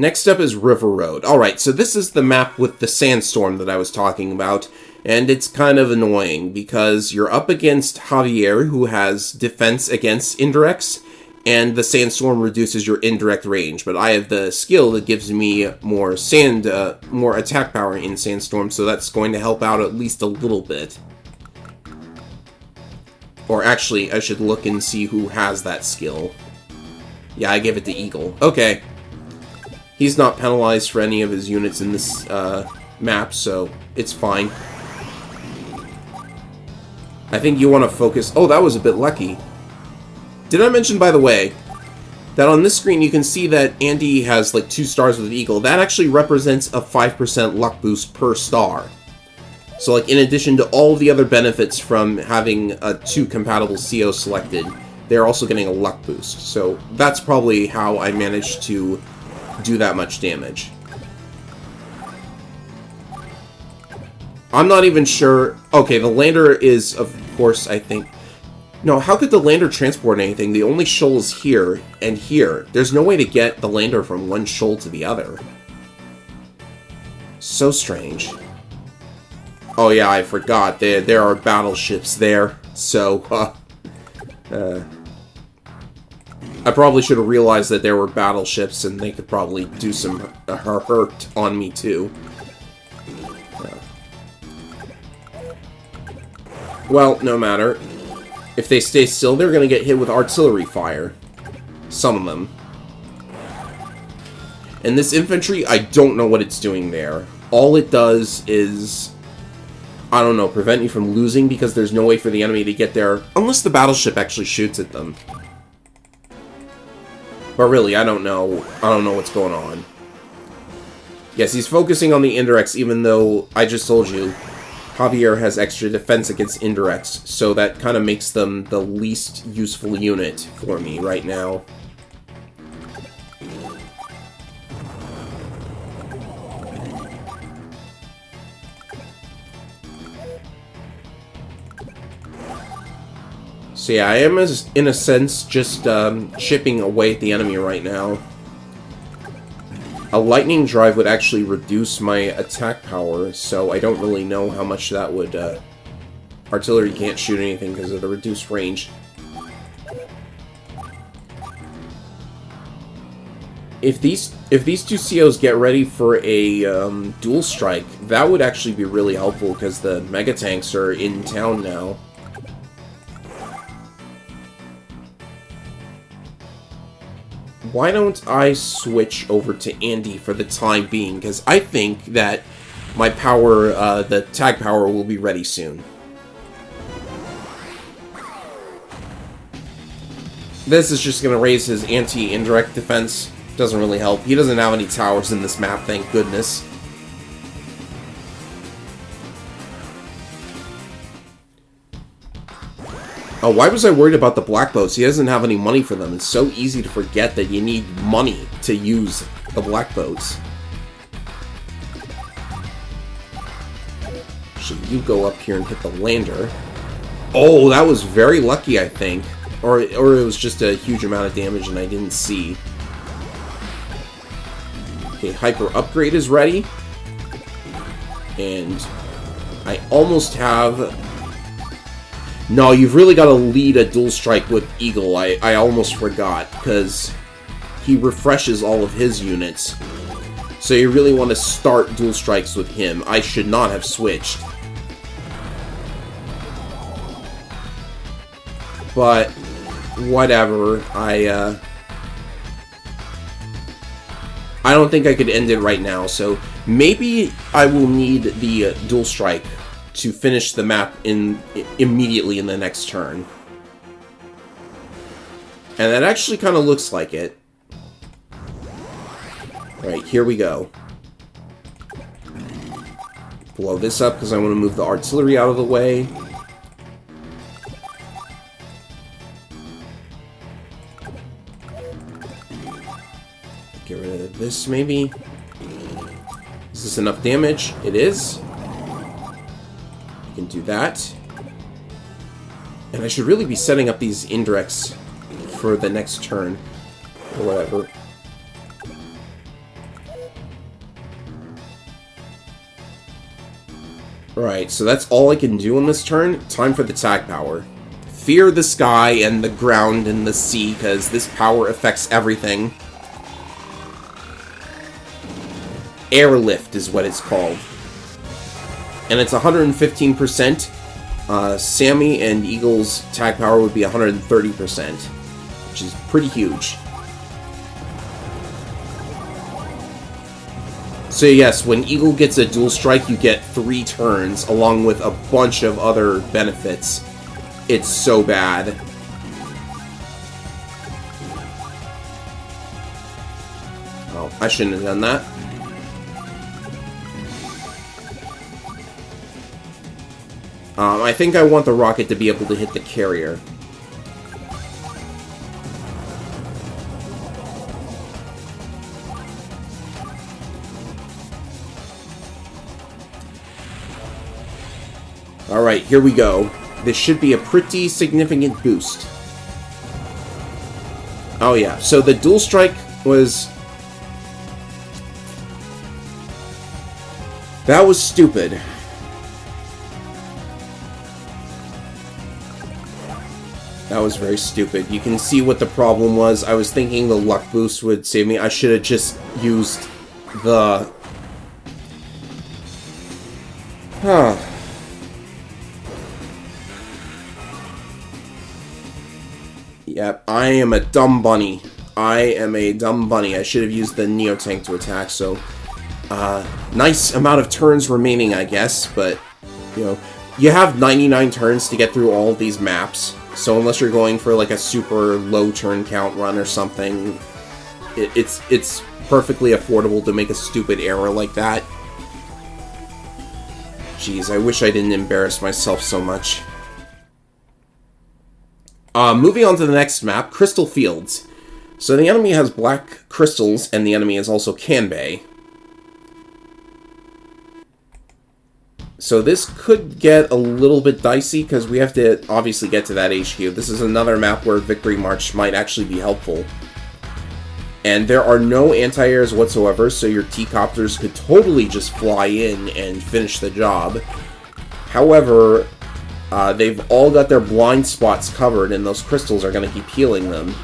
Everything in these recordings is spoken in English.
Next up is River Road. Alright, so this is the map with the sandstorm that I was talking about, and it's kind of annoying because you're up against Javier, who has defense against indirects, and the sandstorm reduces your indirect range, but I have the skill that gives me more more attack power in sandstorm, so that's going to help out at least a little bit. Or actually, I should look and see who has that skill. Yeah, I give it to Eagle. Okay. He's not penalized for any of his units in this map, so it's fine. I think you want to focus... Oh, that was a bit lucky. Did I mention, by the way, that on this screen you can see that Andy has like 2 stars with Eagle? That actually represents a 5% luck boost per star. So like in addition to all the other benefits from having a 2 compatible CO selected, they're also getting a luck boost. So that's probably how I managed to do that much damage. I'm not even sure... Okay, the lander is, of course, I think... No, how could the lander transport anything? The only shoal is here and here. There's no way to get the lander from one shoal to the other. So strange. Oh yeah, I forgot. There are battleships there. So, I probably should have realized that there were battleships and they could probably do some hurt on me too. Well, no matter. If they stay still, they're going to get hit with artillery fire. Some of them. And this infantry, I don't know what it's doing there. All it does is, I don't know, prevent you from losing because there's no way for the enemy to get there unless the battleship actually shoots at them. But really, I don't know. I don't know what's going on. Yes, he's focusing on the indirects, even though I just told you Javier has extra defense against indirects, so that kind of makes them the least useful unit for me right now. So yeah, I am, in a sense, just chipping away at the enemy right now. A lightning drive would actually reduce my attack power, so I don't really know how much that would... Artillery can't shoot anything because of the reduced range. If these 2 COs get ready for a dual strike, that would actually be really helpful because the mega tanks are in town now. Why don't I switch over to Andy for the time being? Because I think that my power, the tag power, will be ready soon. This is just going to raise his anti-indirect defense. Doesn't really help. He doesn't have any towers in this map, thank goodness. Oh, why was I worried about the black boats? He doesn't have any money for them. It's so easy to forget that you need money to use the black boats. Should you go up here and hit the lander? Oh, that was very lucky, I think. Or it was just a huge amount of damage and I didn't see. Okay, hyper upgrade is ready. And I almost have... No, you've really got to lead a dual strike with Eagle. I almost forgot, because he refreshes all of his units. So you really want to start dual strikes with him. I should not have switched. But, whatever. I don't think I could end it right now, so maybe I will need the dual strike to finish the map immediately in the next turn. And that actually kind of looks like it. Alright, here we go. Blow this up because I want to move the artillery out of the way. Get rid of this, maybe. Is this enough damage? It is. Can do that. And I should really be setting up these indirects for the next turn. Or whatever. Right, so that's all I can do on this turn. Time for the tag power. Fear the sky and the ground and the sea, because this power affects everything. Airlift is what it's called. And it's 115%. Sammy and Eagle's tag power would be 130%, which is pretty huge. So yes, when Eagle gets a dual strike, you get 3 turns, along with a bunch of other benefits. It's so bad. Oh, I shouldn't have done that. I think I want the rocket to be able to hit the carrier. Alright, here we go. This should be a pretty significant boost. Oh yeah, so the dual strike was... That was stupid. That was very stupid. You can see what the problem was. I was thinking the luck boost would save me. I should have just used the... Yep, I am a dumb bunny. I am a dumb bunny. I should have used the Neo Tank to attack, so... nice amount of turns remaining, I guess, but, you know, you have 99 turns to get through all of these maps, so unless you're going for, like, a super low turn count run or something, it's perfectly affordable to make a stupid error like that. Jeez, I wish I didn't embarrass myself so much. Moving on to the next map, Crystal Fields. So the enemy has black crystals, and the enemy is also Kanbei. So this could get a little bit dicey, because we have to obviously get to that HQ. This is another map where Victory March might actually be helpful. And there are no anti-airs whatsoever, so your T-copters could totally just fly in and finish the job. However, they've all got their blind spots covered, and those crystals are going to keep healing them.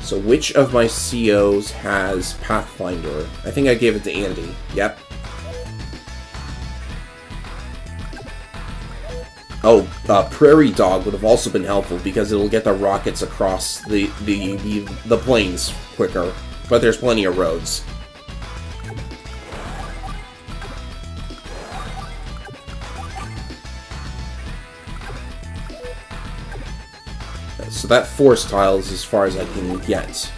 So which of my COs has Pathfinder? I think I gave it to Andy. Yep. Oh, Prairie Dog would have also been helpful because it'll get the rockets across the plains quicker. But there's plenty of roads. So that force tile is as far as I can get.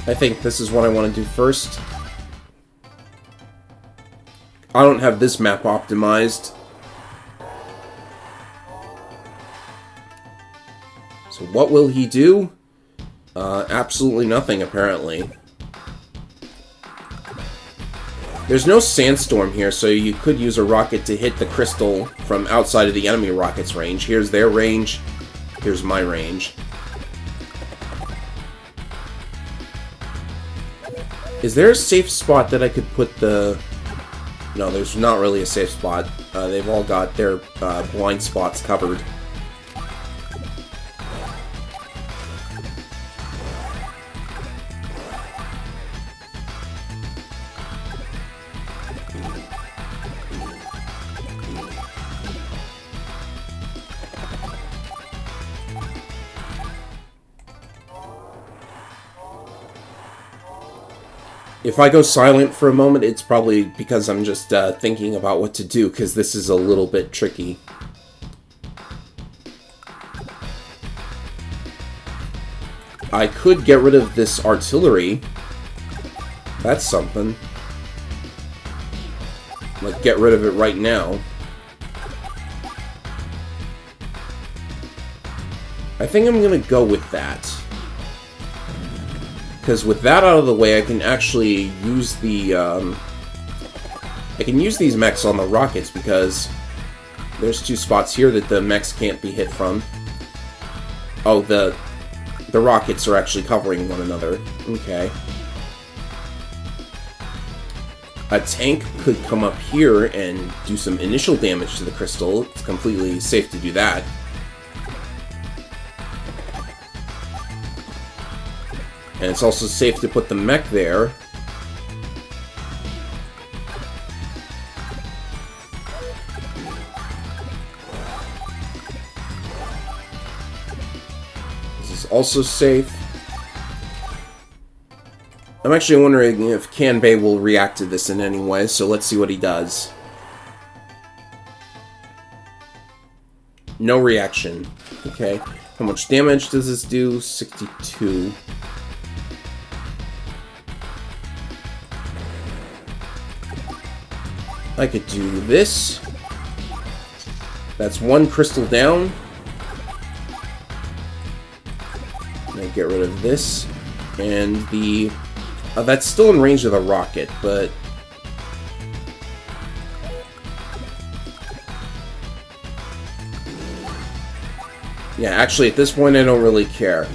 I think this is what I want to do first. I don't have this map optimized. So what will he do? Absolutely nothing, apparently. There's no sandstorm here, so you could use a rocket to hit the crystal from outside of the enemy rocket's range. Here's their range. Here's my range. Is there a safe spot that I could put the... No, there's not really a safe spot. They've all got their blind spots covered. If I go silent for a moment, it's probably because I'm just thinking about what to do, because this is a little bit tricky. I could get rid of this artillery. That's something. Like, get rid of it right now. I think I'm gonna go with that. Because with that out of the way, I can actually use the I can use these mechs on the rockets because there's two spots here that the mechs can't be hit from. Oh, the rockets are actually covering one another. Okay. A tank could come up here and do some initial damage to the crystal. It's completely safe to do that. And it's also safe to put the mech there. This is also safe. I'm actually wondering if Kanbei will react to this in any way, so let's see what he does. No reaction. Okay. How much damage does this do? 62. I could do this. That's one crystal down. And I get rid of this. And the... that's still in range of the rocket, but... yeah, actually, at this point, I don't really care.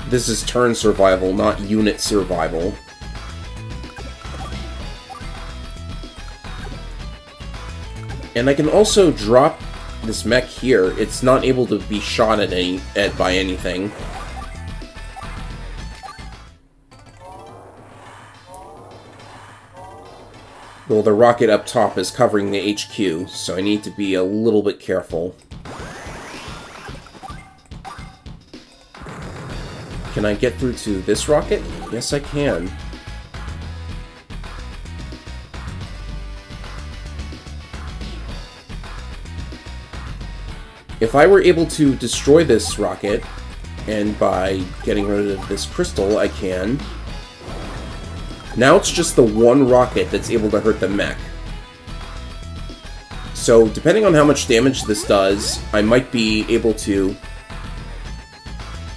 This is turn survival, not unit survival. And I can also drop this mech here. It's not able to be shot at by anything. Well, the rocket up top is covering the HQ, so I need to be a little bit careful. Can I get through to this rocket? Yes, I can. If I were able to destroy this rocket, and by getting rid of this crystal, I can... now it's just the one rocket that's able to hurt the mech. So, depending on how much damage this does, I might be able to,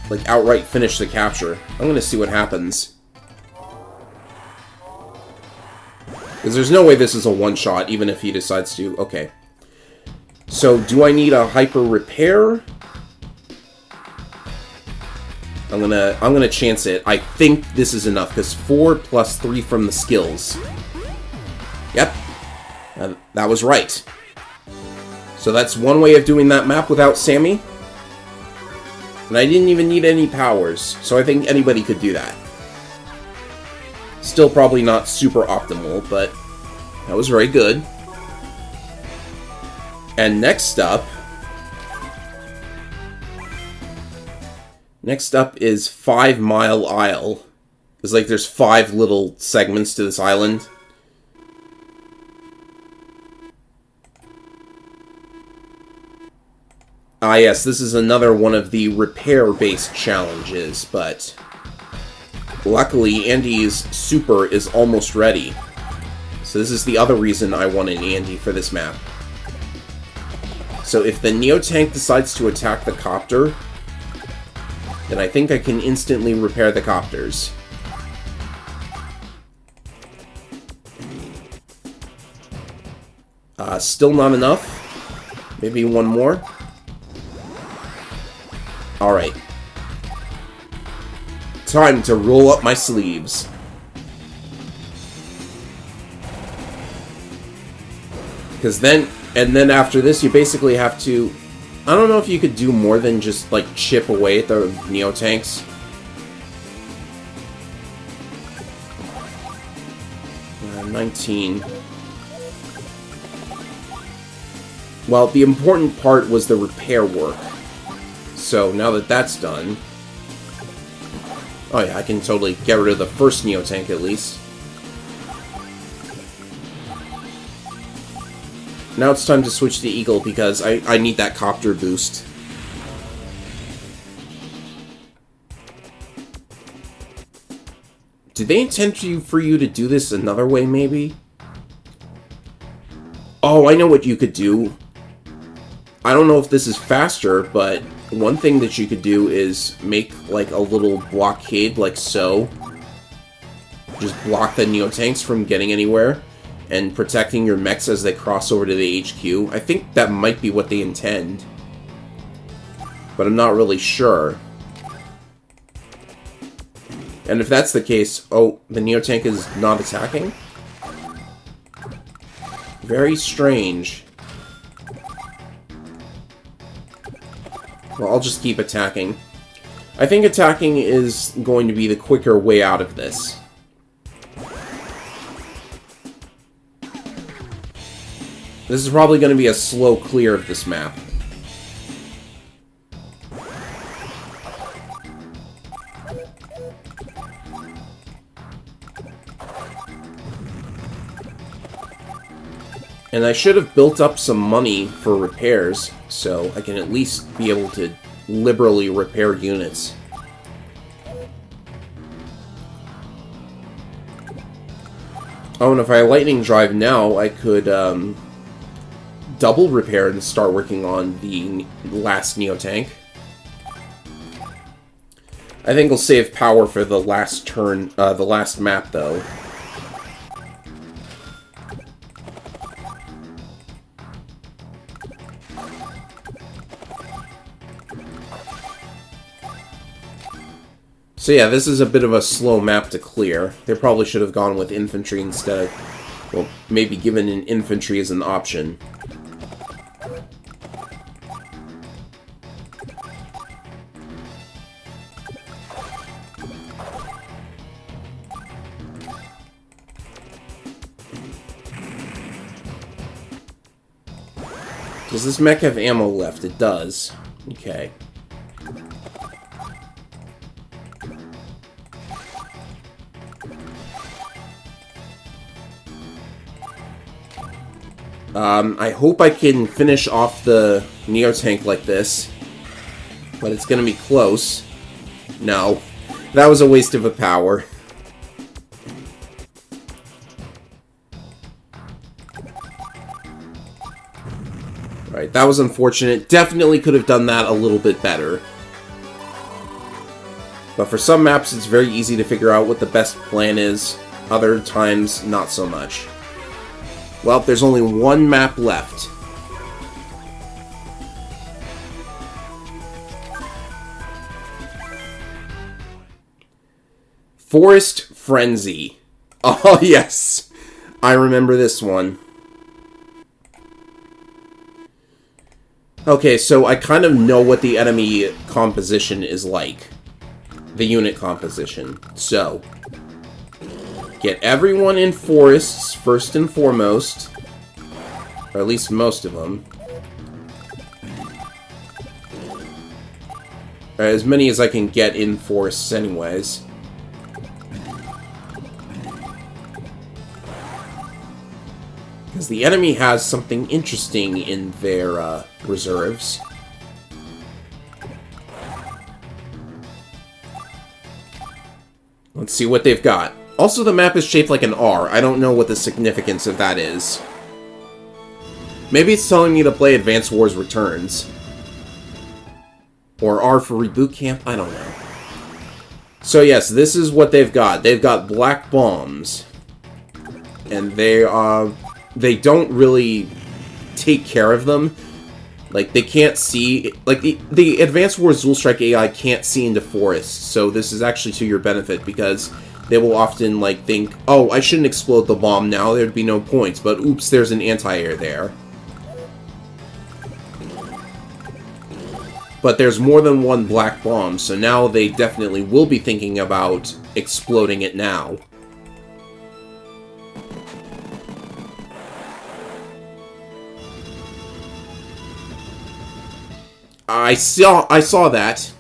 like, outright finish the capture. I'm gonna see what happens. Because there's no way this is a one-shot, even if he decides to... okay. So, do I need a hyper repair? I'm gonna chance it. I think this is enough, because 4 plus 3 from the skills. Yep. That was right. So that's one way of doing that map without Sammy. And I didn't even need any powers, so I think anybody could do that. Still probably not super optimal, but that was very good. And next up is 5 Mile Isle. It's like there's 5 little segments to this island. Ah yes, this is another one of the repair-based challenges, but luckily Andy's super is almost ready. So this is the other reason I wanted Andy for this map. So if the Neo-Tank decides to attack the copter, then I think I can instantly repair the copters. Still not enough. Maybe one more. Alright. Time to roll up my sleeves. Because then... and then after this, you basically have to... I don't know if you could do more than just, like, chip away at the Neo-Tanks. Uh, 19. Well, the important part was the repair work. So, now that that's done... oh yeah, I can totally get rid of the first Neo-Tank at least. Now it's time to switch to Eagle because I need that copter boost. Do they intend for you to do this another way, maybe? Oh, I know what you could do. I don't know if this is faster, but one thing that you could do is make, like, a little blockade, like so. Just block the Neo-Tanks from getting anywhere. and protecting your mechs as they cross over to the HQ. I think that might be what they intend, but I'm not really sure. And if that's the case, oh, the Neotank is not attacking? Very strange. Well, I'll just keep attacking. I think attacking is going to be the quicker way out of this. This is probably going to be a slow clear of this map. And I should have built up some money for repairs, so I can at least be able to liberally repair units. Oh, and if I lightning drive now, I could double repair and start working on the last Neotank. I think I'll save power for the last turn, the last map, though. So yeah, this is a bit of a slow map to clear. They probably should have gone with infantry instead of, well, maybe given an infantry as an option. Does this mech have ammo left? It does. Okay. I hope I can finish off the Neotank like this, but it's gonna be close. No. That was a waste of a power. Right, that was unfortunate. Definitely could have done that a little bit better. But for some maps, it's very easy to figure out what the best plan is. Other times, not so much. Well, there's only one map left. Forest Frenzy. Oh, yes. I remember this one. Okay, so I kind of know what the enemy composition is like. The unit composition. So, get everyone in forests first and foremost. Or at least most of them. As many as I can get in forests anyways. Because the enemy has something interesting in their reserves. Let's see what they've got. Also, the map is shaped like an R. I don't know what the significance of that is. Maybe it's telling me to play Advance Wars Returns. Or R for Reboot Camp? I don't know. So yes, this is what they've got. They've got black bombs. And they don't really take care of them. Like, they can't see... Like, the Advanced Wars Dual Strike AI can't see into forests, so this is actually to your benefit, because they will often, like, think, oh, I shouldn't explode the bomb now, there'd be no points, but oops, there's an anti-air there. But there's more than one black bomb, so now they definitely will be thinking about exploding it now. I saw that.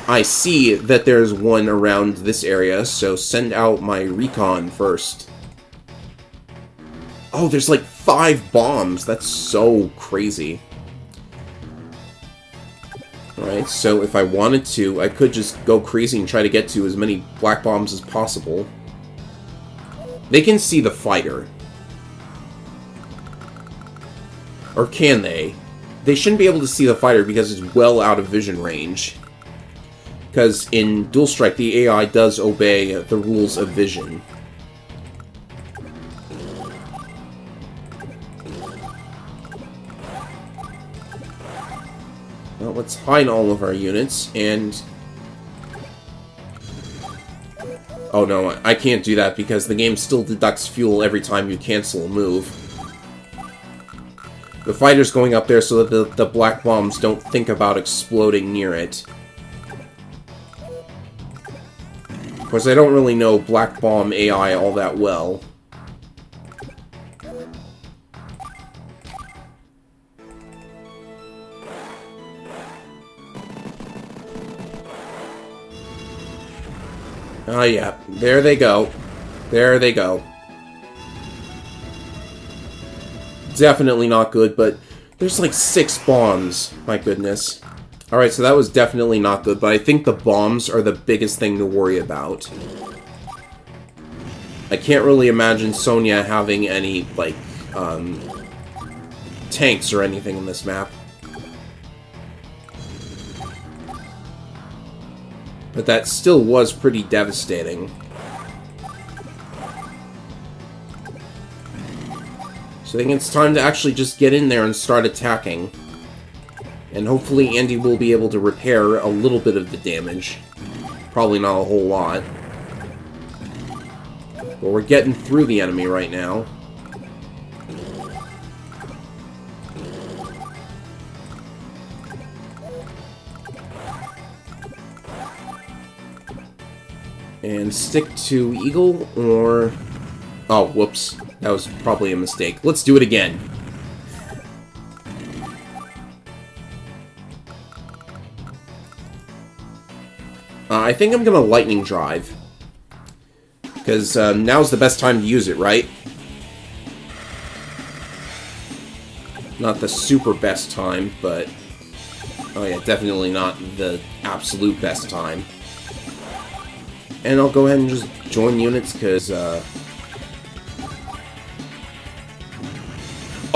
I see that there's one around this area, so send out my recon first. Oh, there's like 5 bombs. That's so crazy. Alright, so if I wanted to, I could just go crazy and try to get to as many black bombs as possible. They can see the fighter. Or can they? They shouldn't be able to see the fighter because it's well out of vision range. Because in Dual Strike, the AI does obey the rules of vision. let's hide all of our units, and... Oh no, I can't do that because the game still deducts fuel every time you cancel a move. The fighter's going up there so that the black bombs don't think about exploding near it. Of course, I don't really know black bomb AI all that well. Oh yeah, there they go. There they go. Definitely not good, but there's like 6 bombs. My goodness. Alright, so that was definitely not good, but I think the bombs are the biggest thing to worry about. I can't really imagine Sonya having any, like, tanks or anything in this map. But that still was pretty devastating. So I think it's time to actually just get in there and start attacking. And hopefully Andy will be able to repair a little bit of the damage. Probably not a whole lot. But we're getting through the enemy right now. And stick to Eagle, or... Oh, whoops. That was probably a mistake. Let's do it again. I think I'm gonna Lightning Drive. Because now's the best time to use it, right? Not the super best time, but... Oh yeah, definitely not the absolute best time. And I'll go ahead and just join units, because,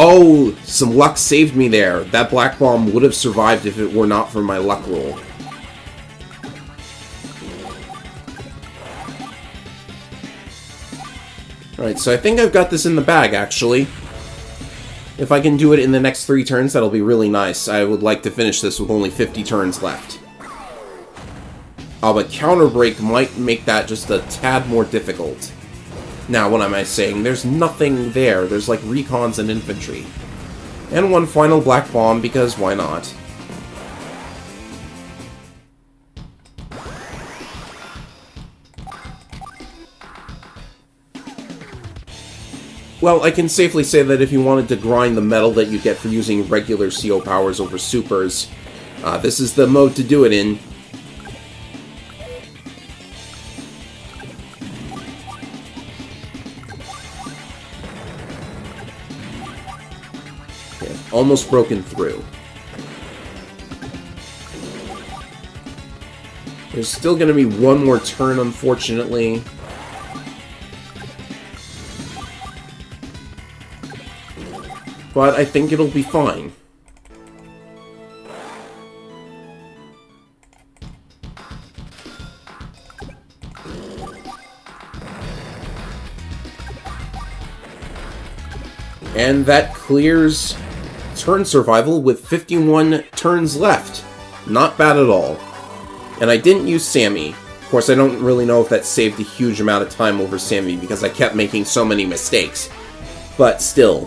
Oh! Some luck saved me there. That black bomb would have survived if it were not for my luck roll. Alright, so I think I've got this in the bag, actually. If I can do it in the next 3 turns, that'll be really nice. I would like to finish this with only 50 turns left. Oh, but Counter Break might make that just a tad more difficult. Now, what am I saying? There's nothing there. There's like recons and infantry. And one final black bomb, because why not? Well, I can safely say that if you wanted to grind the metal that you get for using regular CO powers over supers, this is the mode to do it in. Almost broken through. There's still going to be one more turn, unfortunately. But I think it'll be fine. And that clears turn survival with 51 turns left. Not bad at all. And I didn't use Sammy. Of course, I don't really know if that saved a huge amount of time over Sammy because I kept making so many mistakes. But still,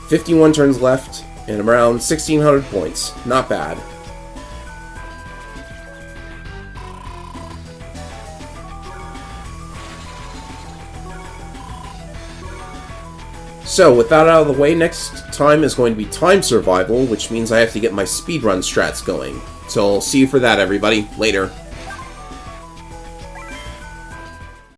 51 turns left and around 1,600 points. Not bad. So, with that out of the way, next time is going to be time survival, which means I have to get my speedrun strats going. So, I'll see you for that, everybody. Later.